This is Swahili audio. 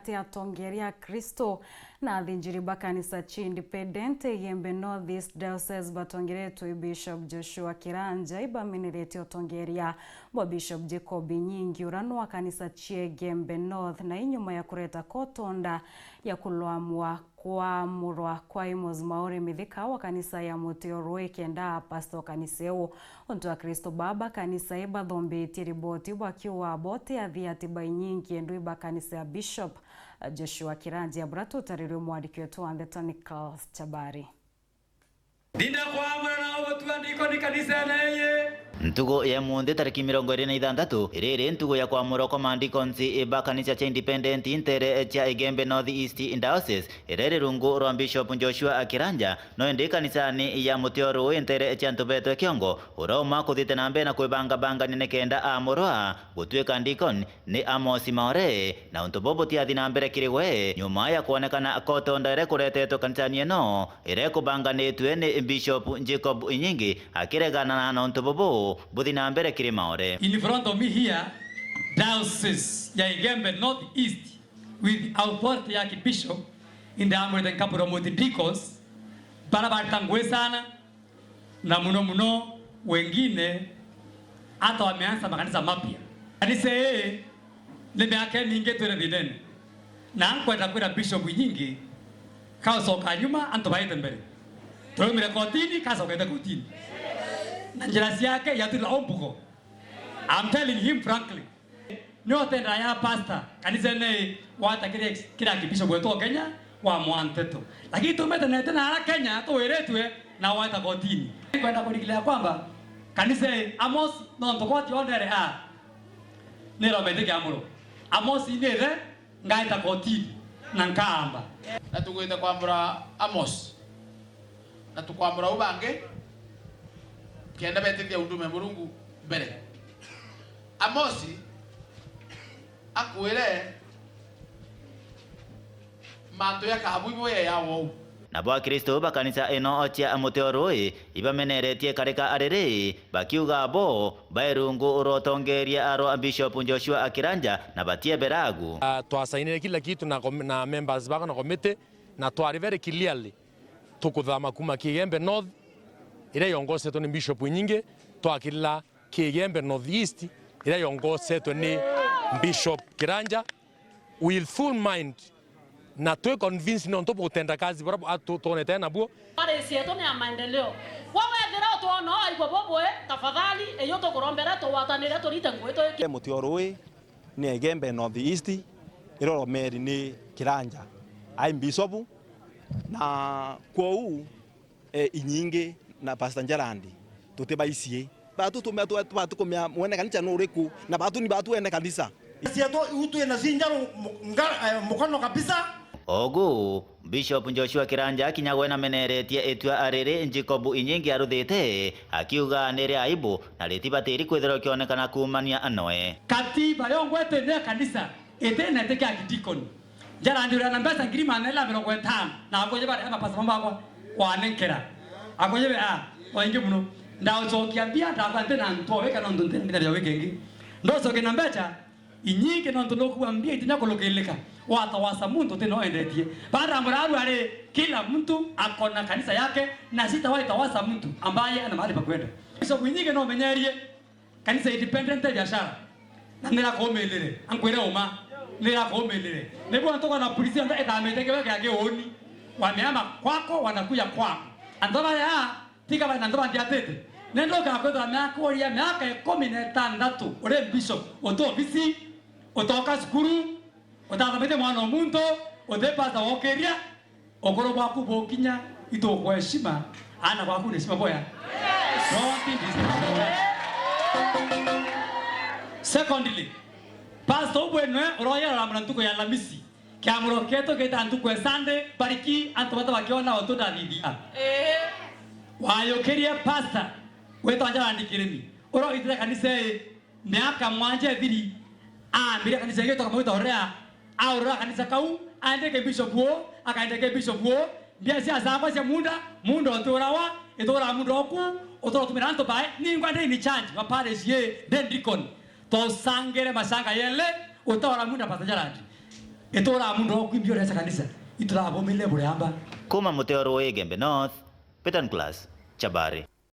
Atongeria Kristo na athinjiri kanisa chi Independent Yembe North East Diocese batongeretwe Bishop Joshua Kiranja ibamenerete otongeria bo Bishop Jacob Nyingi urano wa kanisa chi Yembe North na inyuma ya kureta kotonda ya kulwamwa kwa murwa kwa Amos Maore Mithika wa kanisa ya Moteorwe kenda pastor kaniseo onto wa Kristo baba kanisa eba dhombe tiriboti wakiwa bote athiatiba Nyingi endo iba kanisa ya Bishop Joshua Kiranja abrato tariro mwadiki wetu Andeta Nicholas Chabari Dinda kwa amura na obotu andiko ni kanisa neye Ntugo ya muonde tariki 26 irere ntugo ya kwamura kwa maandiko nsi eba kanisa cha Independent intere cha Yembe North East Diocese irere rungu rwa Bishop Joshua Kiranja no ende kanisa ni ya Moteorwe intere cha Ntubeto Kiongo uroma kuthite nambe na kwebanga banga nene kenda amurwa gutweka ndikon ni Amos Maore na untobobo tia thinambere kiriwe nyuma ya kuonekana kotonda ire kuretetwo kanisa nieno ire kubanga netwe ni Bishop Jacob Nyingi akiregana na untobobo Budinambere Kirimaore. In front of me here, Diocese ya Yembe North East with authority ya Bishop in the Amur and Kapuramuti Deacons barabatangwe sana na muno wengine hata wameanza makanisa mapya. Kanisa limeake ningetwe vinene na kwenda kwa Bishop Nyingi kaosoka nyuma antobaite mbele. Tuombe kotini kasoka kotini. Nanjirasi yake yatula ombuko. I'm telling him frankly. No tenda ya pastor. Kanisa ne wata kila kibisho kwetu Kenya wa mwanteto. Lakini tumeta na tena ala Kenya to weretwe na wata kotini. Kwenda kudikilia kwamba kanisa Amos no ntokoti ondere ne romete amuro. Amos inere ngaita kotini na nkamba. Na tukwenda kwambura Amos. Na tukwambura ubange kienda betithia undume Murungu mbere. Amosi akwire manto ya kabuibo ya wo na bwa Kristo ba kanisa eno ochia Moteorwe ibameneretie kareka arere bakiuga bo bairungu urotongeria aro Bishop Joshua Kiranja na batie beragu twasainire kila kitu na members bako na komite na twari very clearly tukuthama kuma Yembe North ira yongosetwo ni Bishop Nyingi twakirila Yembe North East ira yongosetwo ni Bishop Kiranja with full mind na tu convince no ntopo kutenda kazi bora tuonete na buo pale sieto ni maendeleo wewe thira tuona ibo bobo tafadhali eyo to korombera to watanira to ritengo to Moteorwe ni Yembe North East iro meri ni Kiranja ai Bishop na kwou Inyingi na Pastor Njarandi tutebaisie batu tumeatukomea mwene kanisa no reku na batu ni batu ene kanisa sieto utu ena sinjaro mukono kabisa ogu Bishop Joshua Kiranja kinyagwe na meneretie etwa arere Jacob Nyingi aruthite akiuga nere aibu na ritibatiri kwithero kionekana kumania anoe katiba yongwete ne kanisa etena teke akidikoni Njarandi ura nambesa ngirima nela 50 na akoje bare pastor mbakwa wanenkera akoje waingi muno ndaochokia bia ndabante na ntowe kana ndonte ndira wekengi ndosoke na mbecha Inyingi no ntonokuambia itinya kolokeleka watawasa muntu teno endetie baada muraru ale kila mtu akona kanisa yake na sitawahi tawasa mtu ambaye ana mahali pa kwenda so Inyingi no menyerie kanisa Independent ya biashara na nira komelele ankwere oma nira komelele nebo antoka na polisi anda etameteke yake oni wameama kwako wanakuja kwako andaba ya tika bana ndo bandia tete nendo ka kwenda miaka ya miaka 16 ore Bishop oto bisi otoka skuru otathabete mwana omuntu odepasa wokeria okoro bwaku bokinya ito kwa heshima ana bwaku ni heshima boya secondly pastor bwenwe roya ramana ntuko ya lamisi kya muroketo keta ntuko sande bariki antobata bakiona otoda bidia wayokeria pastor weto anja andikiremi oro itira kanisa miaka mwanje thiri mbira kanisa yetu kama utaorea aura kanisa kau andeke Bishop wo akaendeke Bishop wo bia sia zamba sia munda otorawa etora mundo oku otora tumiranto bae ni ngwande ni charge mapare sie den deacon to sangere masanga yele otora munda Pastor Njarandi Itora mundu kwimbio resa kanisa. Itura abomile bure amba. Kuma Muteo Rwa Igembe North, Peter Class, Chabari.